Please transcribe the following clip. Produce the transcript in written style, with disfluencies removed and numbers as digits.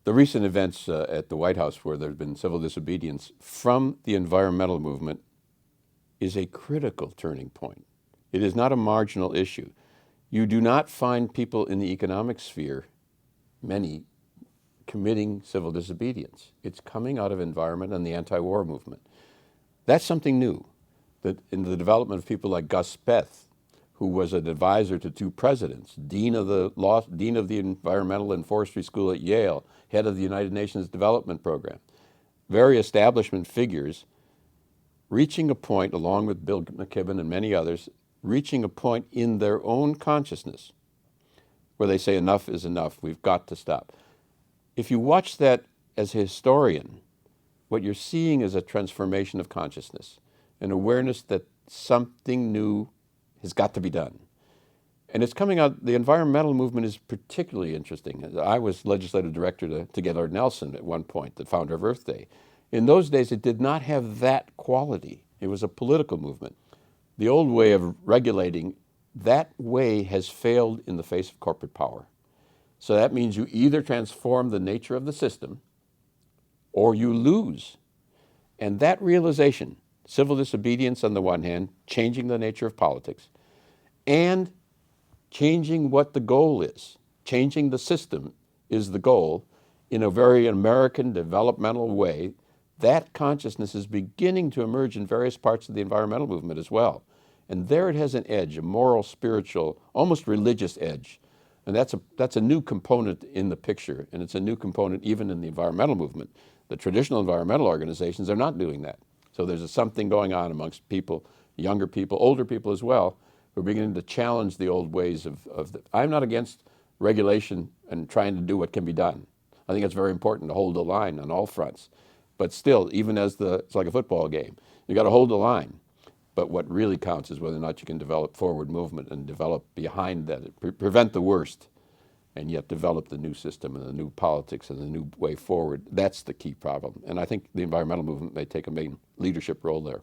The recent events at the White House where there's been civil disobedience from the environmental movement is a critical turning point. It is not a marginal issue. You do not find people in the economic sphere, many, committing civil disobedience. It's coming out of environment and the anti-war movement. That's something new. That in the development of people like Gus Speth, who was an advisor to two presidents, dean of the Environmental and Forestry School at Yale, head of the United Nations Development Program, very establishment figures reaching a point, along with Bill McKibben and many others, reaching a point in their own consciousness where they say enough is enough, we've got to stop. If you watch that as a historian, what you're seeing is a transformation of consciousness, an awareness that something new has got to be done. And it's coming out, the environmental movement is particularly interesting. I was legislative director to Gaylord Nelson at one point, the founder of Earth Day. In those days, it did not have that quality. It was a political movement. The old way of regulating, that way has failed in the face of corporate power. So that means you either transform the nature of the system or you lose. And that realization, civil disobedience on the one hand, changing the nature of politics, and changing what the goal is, changing the system is the goal in a very American developmental way, that consciousness is beginning to emerge in various parts of the environmental movement as well. And there it has an edge, a moral, spiritual, almost religious edge. And that's a new component in the picture, and it's a new component even in the environmental movement. The traditional environmental organizations are not doing that. So there's something going on amongst people, younger people, older people as well, who are beginning to challenge the old ways I'm not against regulation and trying to do what can be done. I think it's very important to hold the line on all fronts. But still, even as it's like a football game, you got to hold the line. But what really counts is whether or not you can develop forward movement and develop behind that, prevent the worst, and yet develop the new system and the new politics and the new way forward. That's the key problem. And I think the environmental movement may take a main leadership role there.